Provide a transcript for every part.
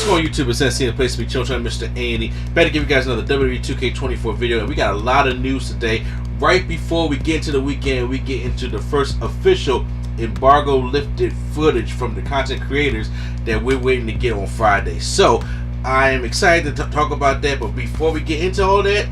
going on YouTube? It's NC, the place to be. Children, Mr. A&E. Better give you guys another WWE 2K24 video, and we got a lot of news today. Right before we get into the weekend, we get into the first official embargo lifted footage from the content creators that we're waiting to get on Friday. So I am excited to talk about that, but before we get into all that,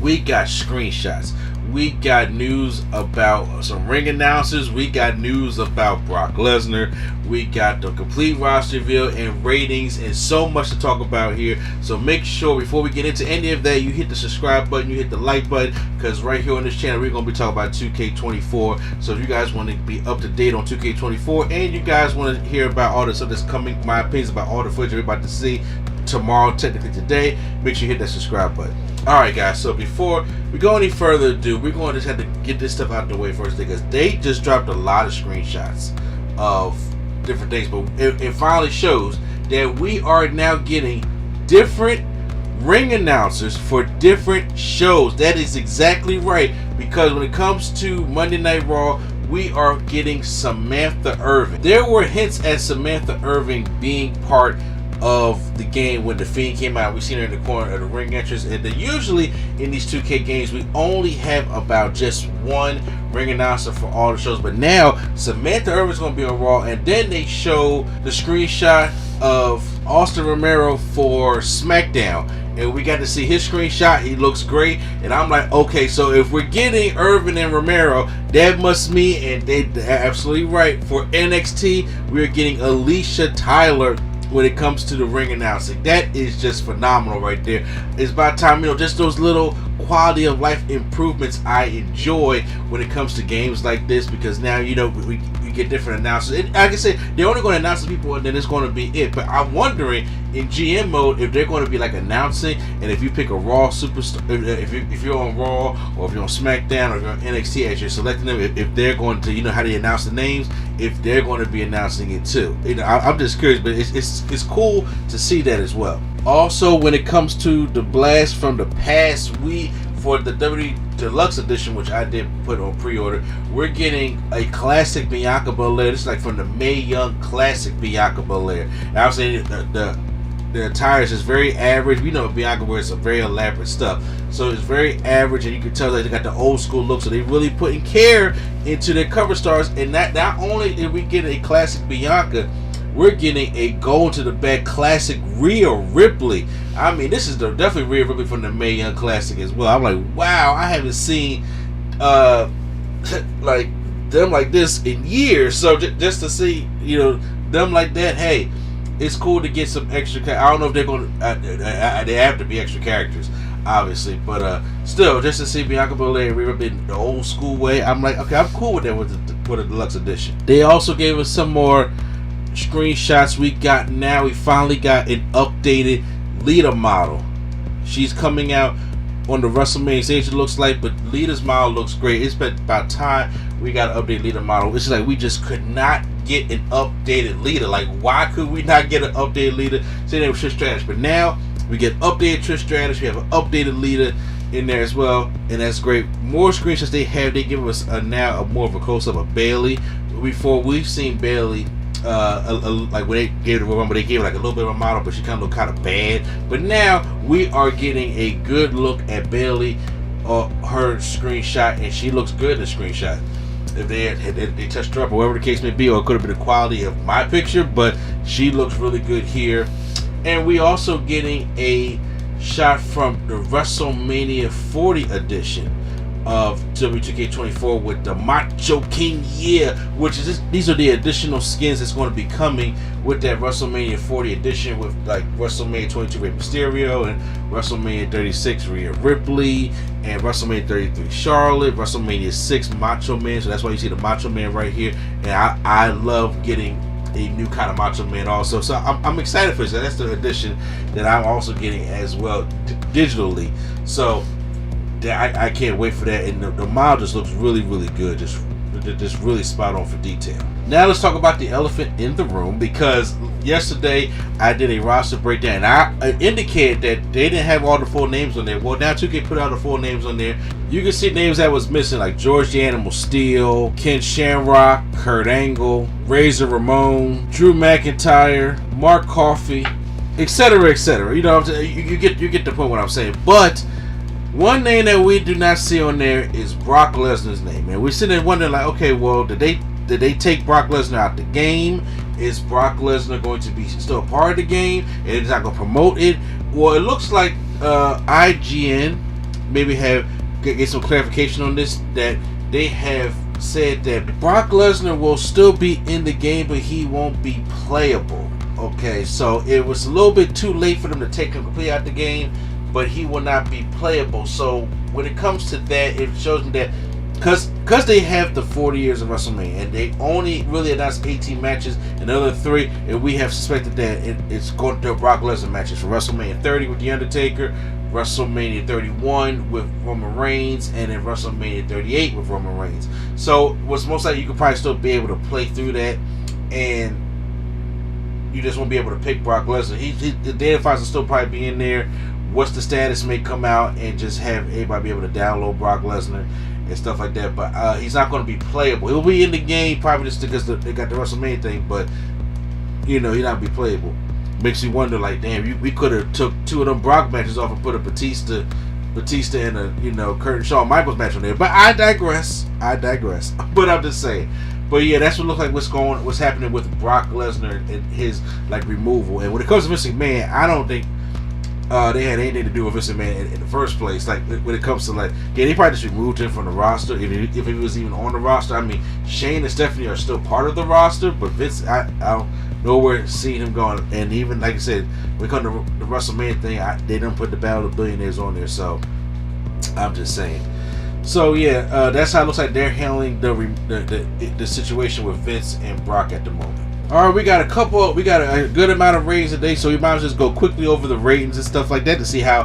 we got screenshots. We got news about some ring announcers. We got news about Brock Lesnar. We got the complete roster reveal and ratings and so much to talk about here. So make sure before we get into any of that, you hit the subscribe button, you hit the like button, because right here on this channel, we're going to be talking about 2K24. So if you guys want to be up to date on 2K24 and you guys want to hear about all the stuff that's coming, my opinions about all the footage we're about to see tomorrow, technically today, make sure you hit that subscribe button. Alright guys, so before we go any further ado, we're going to just have to get this stuff out the way first, because they just dropped a lot of screenshots of different things, but it finally shows that we are now getting different ring announcers for different shows. That is exactly right, because when it comes to Monday Night Raw, we are getting Samantha Irvin. There were hints at Samantha Irvin being part of the game when The Fiend came out. We seen her in the corner of the ring entrance, and then usually in these 2K games we only have about just one ring announcer for all the shows, but now Samantha Irvin's going to be on Raw, and then they show the screenshot of Austin Romero for Smackdown, and we got to see his screenshot. He looks great, and I'm like, okay, so if we're getting Irvin and Romero, that must mean, and they're absolutely right, for NXT we're getting Alicia Tyler when it comes to the ring announcing. That is just phenomenal right there. It's about time, just those little quality of life improvements I enjoy when it comes to games like this, because now we get different announcers. And like I said, they're only going to announce the people and then it's going to be it, but I'm wondering in GM mode if they're going to be like announcing, and if you pick a Raw superstar, if you're on Raw or if you're on Smackdown or if you're on NXT as you're selecting them, if they're going to, how they announce the names, if they're going to be announcing it too. I'm just curious, but it's cool to see that as well. Also, when it comes to the blast from the past week for the WWE Deluxe Edition, which I did put on pre-order, we're getting a classic Bianca Belair. This is like from the Mae Young classic Bianca Belair. And I was saying the attire is just very average. We know Bianca wears some very elaborate stuff, so it's very average, and you can tell that they got the old school look. So they really putting care into their cover stars, and not only did we get a classic Bianca, we're getting a go into the back classic Rhea Ripley. I mean, this is definitely Rhea Ripley from the Mae Young classic as well. I'm like, wow, I haven't seen like them like this in years. So just to see them like that, hey, it's cool to get some extra. I don't know if they're going to. They have to be extra characters, obviously, but still, just to see Bianca Belair and Rhea Ripley in the old school way, I'm like, okay, I'm cool with that with the Deluxe Edition. They also gave us some more screenshots. We finally got an updated Lita model. She's coming out on the WrestleMania stage, it looks like, but Lita's model looks great. It's been about time we got an updated Lita model. It's like we just could not get an updated Lita. Like, why could we not get an updated Lita? Same thing with Trish Stratus, but now we get updated Trish Stratus. We have an updated Lita in there as well, and that's great. More screenshots they give us now more of a close-up of Bayley. Before, we've seen Bayley like when they gave the Rumble, they gave her like a little bit of a model, but she kind of looked kind of bad. But now we are getting a good look at Bayley, her screenshot, and she looks good in the screenshot. If they touched her up or whatever the case may be, or it could have been the quality of my picture, but she looks really good here. And we also getting a shot from the WrestleMania 40 edition of WWE 2K24 with the Macho King year, which is these are the additional skins that's going to be coming with that WrestleMania 40 edition, with like WrestleMania 22 Rey Mysterio and WrestleMania 36 Rhea Ripley and WrestleMania 33 Charlotte, WrestleMania 6 Macho Man. So that's why you see the Macho Man right here, and I love getting a new kind of Macho Man also. So I'm excited for this. That's the edition that I'm also getting as well digitally. So I can't wait for that, and the model just looks really, really good. Just really spot on for detail. Now let's talk about the elephant in the room, because yesterday I did a roster breakdown, and I indicated that they didn't have all the full names on there. Well, now 2K put out the full names on there. You can see names that was missing, like George the Animal Steel, Ken Shamrock, Kurt Angle, Razor Ramon, Drew McIntyre, Mark Coffey, etc., etc. You know what I'm saying? You get the point what I'm saying. But one name that we do not see on there is Brock Lesnar's name, and we're sitting there wondering, like, okay, well, did they take Brock Lesnar out the game? Is Brock Lesnar going to be still a part of the game, and it's not going to promote it? Well, it looks like IGN maybe get some clarification on this, that they have said that Brock Lesnar will still be in the game, but he won't be playable. Okay, so it was a little bit too late for them to take him completely out the game, but he will not be playable. So when it comes to that, it shows me that because they have the 40 years of WrestleMania, and they only really announced 18 matches, and the other 3, and we have suspected that it's going to be Brock Lesnar matches for WrestleMania 30 with The Undertaker, WrestleMania 31 with Roman Reigns, and then WrestleMania 38 with Roman Reigns. So what's most likely, you could probably still be able to play through that, and you just won't be able to pick Brock Lesnar. The data files will still probably be in there. What's the status may come out, and just have everybody be able to download Brock Lesnar and stuff like that. But he's not going to be playable. He'll be in the game probably just because they got the WrestleMania thing, but he's not going to be playable. Makes you wonder, like, damn, we could have took 2 of them Brock matches off and put a Batista and a Kurt Shawn Michaels match on there. But I digress. But I'm just saying. But yeah, that's what looks like what's happening with Brock Lesnar and his removal. And when it comes to Vince McMahon, I don't think they had anything to do with Vince McMahon in the first place. Like, when it comes to they probably just removed him from the roster if he was even on the roster. I mean, Shane and Stephanie are still part of the roster, but Vince, I don't nowhere seeing him going. And even like I said, when it comes to the WrestleMania thing, they didn't put the Battle of the Billionaires on there. So I'm just saying. So yeah, that's how it looks like they're handling the situation with Vince and Brock at the moment. All right, we got a good amount of ratings today, so we might as well just go quickly over the ratings and stuff like that to see how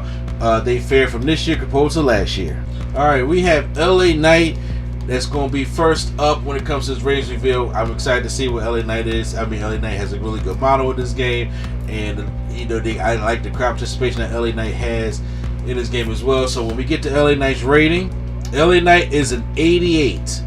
they fare from this year compared to last year. All right, we have LA Knight that's going to be first up when it comes to this ratings reveal. I'm excited to see what LA Knight is. I mean, LA Knight has a really good model in this game, and I like the crowd participation that LA Knight has in this game as well. So when we get to LA Knight's rating, LA Knight is an 88.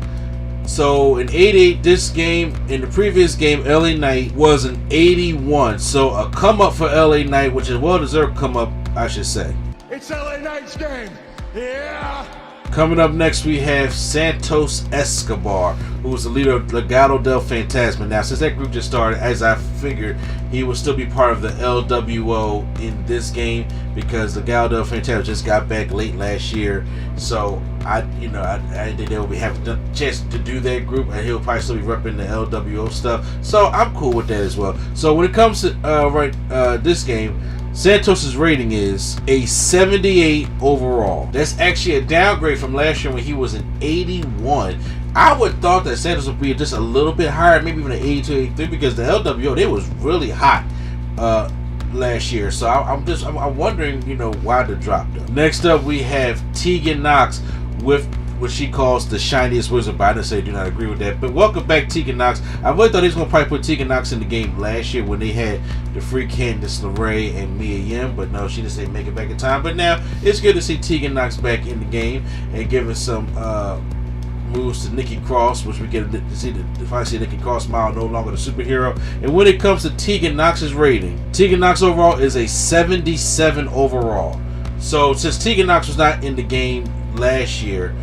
So in 88, this game, in the previous game, LA Knight was an 81. So a come up for LA Knight, which is a well-deserved come up, I should say. It's LA Knight's game. Yeah. Coming up next, we have Santos Escobar, who is the leader of Legado del Fantasma. Now, since that group just started, as I figured, he will still be part of the LWO in this game because Legado del Fantasma just got back late last year. So I think they'll have a chance to do that group, and he'll probably still be repping the LWO stuff. So I'm cool with that as well. So when it comes to this game, Santos' rating is a 78 overall. That's actually a downgrade from last year when he was an 81. I would have thought that Santos would be just a little bit higher, maybe even an 82, 83, because the LWO, they was really hot last year. So I'm wondering, why the drop though. Next up, we have Tegan Knox with what she calls the shiniest wizard, but I didn't say do not agree with that. But welcome back, Tegan Knox. I really thought he was going to probably put Tegan Knox in the game last year when they had the free Candice LeRae and Mia Yim, but no, she just didn't make it back in time. But now it's good to see Tegan Knox back in the game and giving some moves to Nikki Cross, which we get to see Nikki Cross smile, no longer the superhero. And when it comes to Tegan Knox's rating, Tegan Knox overall is a 77 overall. So since Tegan Knox was not in the game last year,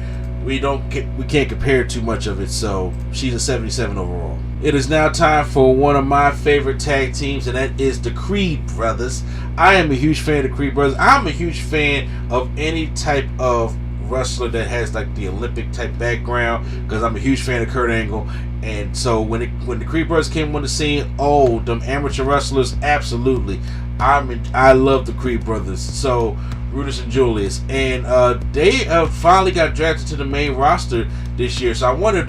we can't compare too much of it, so she's a 77 overall. It is now time for one of my favorite tag teams, and that is the Creed Brothers. I am a huge fan of the Creed Brothers. I'm a huge fan of any type of wrestler that has like the Olympic type background, because I'm a huge fan of Kurt Angle. And so when the Creed Brothers came on the scene, them amateur wrestlers, absolutely. I love the Creed Brothers. So Brutus and Julius, and they finally got drafted to the main roster this year. So I wonder if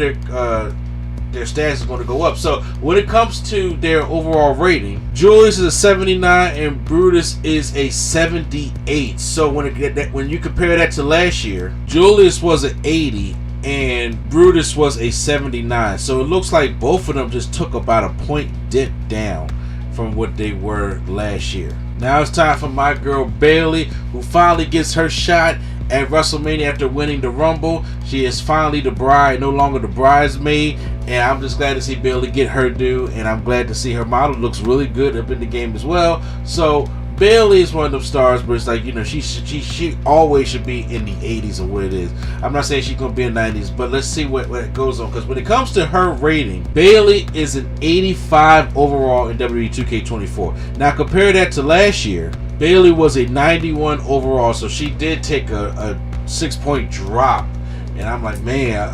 their stats is going to go up. So when it comes to their overall rating, Julius is a 79 and Brutus is a 78. So when you compare that to last year, Julius was an 80 and Brutus was a 79. So it looks like both of them just took about a point dip down from what they were last year. Now it's time for my girl Bayley, who finally gets her shot at WrestleMania after winning the Rumble. She is finally the bride, no longer the bridesmaid, and I'm just glad to see Bayley get her due, and I'm glad to see her model looks really good up in the game as well. So Bayley is one of them stars, but it's like, you know, she always should be in the 80s or what it is. I'm not saying she's going to be in the 90s, but let's see what goes on. Because when it comes to her rating, Bayley is an 85 overall in WWE 2K24. Now compare that to last year. Bayley was a 91 overall, so she did take a 6-point drop. And I'm like, man,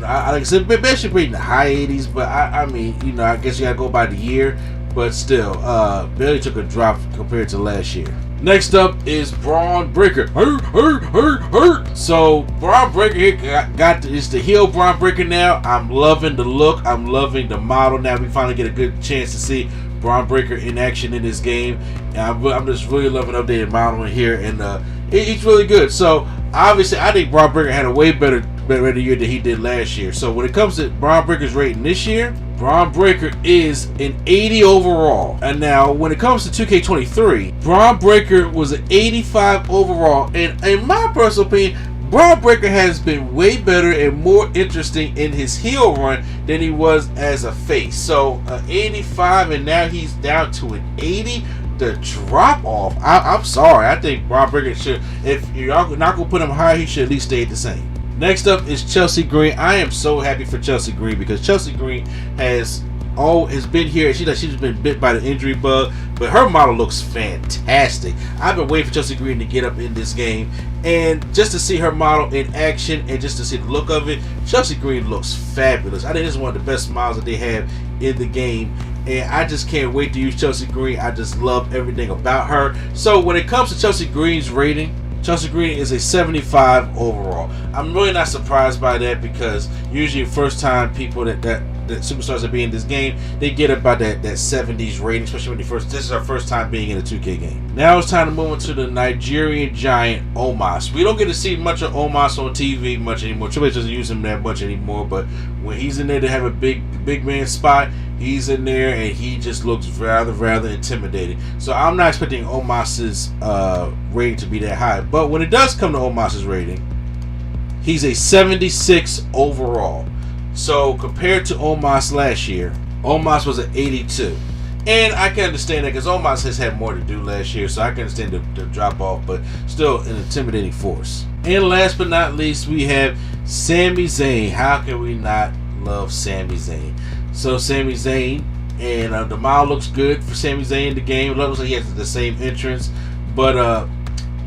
like I said, Bayley should be in the high 80s, but I mean, you know, I guess you got to go by the year. But still, Bayley took a drop compared to last year. Next up is Braun Breaker. Hurt. So Braun Breaker here is the heel Braun Breaker now. I'm loving the look. I'm loving the model. Now we finally get a good chance to see Braun Breaker in action in this game. And I'm just really loving updated modeling here, and he's really good. So obviously, I think Braun Breaker had a way better year than he did last year. So when it comes to Braun Breaker's rating this year, Braun Breaker is an 80 overall. And now when it comes to 2K23, Braun Breaker was an 85 overall. And in my personal opinion, Braun Breaker has been way better and more interesting in his heel run than he was as a face. So 85, and now he's down to an 80. The drop off, I'm sorry. I think Braun Breaker should, if you're not going to put him high, he should at least stay the same. Next up is Chelsea Green. I am so happy for Chelsea Green because Chelsea Green has been here. She's been bit by the injury bug, but her model looks fantastic. I've been waiting for Chelsea Green to get up in this game, and just to see her model in action and just to see the look of it, Chelsea Green looks fabulous. I think this is one of the best models that they have in the game, and I just can't wait to use Chelsea Green. I just love everything about her. So when it comes to Chelsea Green's rating, Chelsea Green is a 75 overall. I'm really not surprised by that because usually first time people that superstars that be in this game, they get about that 70s rating, especially when this is our first time being in a 2K game. Now it's time to move into the Nigerian giant Omos. We don't get to see much of Omos on TV much anymore. Triple H doesn't use him that much anymore, but when he's in there to have a big man spot, he's in there and he just looks rather intimidating. So I'm not expecting Omos's rating to be that high. But when it does come to Omos's rating, he's a 76 overall. So compared to Omos last year, Omos was an 82. And I can understand that because Omos has had more to do last year, so I can understand the drop off, but still an intimidating force. And last but not least, we have Sami Zayn. How can we not love Sami Zayn? So Sami Zayn, and the model looks good for Sami Zayn in the game. It looks like he has the same entrance, but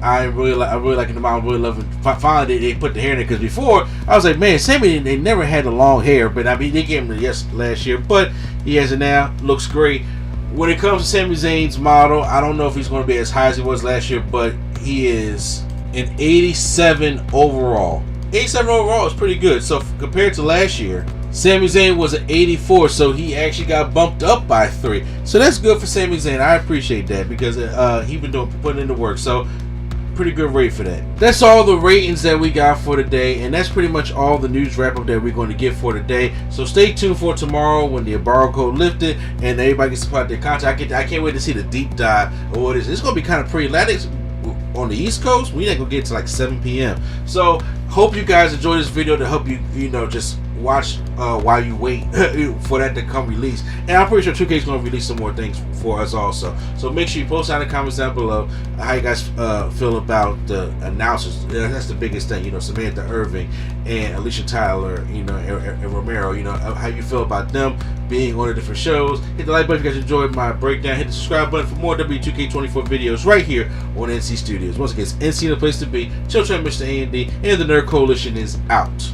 I'm really liking the model. I'm really loving. Finally, they put the hair in it because before I was like, man, Sami, they never had the long hair, but I mean they gave him the last year, but he has it now. Looks great. When it comes to Sami Zayn's model, I don't know if he's going to be as high as he was last year, but he is an 87 overall. 87 overall is pretty good. So compared to last year, Sami Zayn was an 84, so he actually got bumped up by 3. So that's good for Sami Zayn. I appreciate that because he's been putting in the work. So pretty good rate for that. That's all the ratings that we got for today, and that's pretty much all the news wrap up that we're going to get for today. So stay tuned for tomorrow when the embargo code lifted and everybody can supply their content. I can't wait to see the deep dive of what it is. It's going to be kind of pretty. On the East Coast, we're not gonna get to like 7 p.m. So hope you guys enjoy this video to help you, just watch while you wait for that to come release. And I'm pretty sure 2K is gonna release some more things for us also. So make sure you post down in the comments down below how you guys feel about the announcers. That's the biggest thing, Samantha Irving and Alicia Tyler, and Romero. How you feel about them being on the different shows. Hit the like button if you guys enjoyed my breakdown. Hit the subscribe button for more WWE 2K24 videos right here on NC Studios. Once again, it's NC the place to be. Children, Mr. A&D, and the Nerd Coalition is out.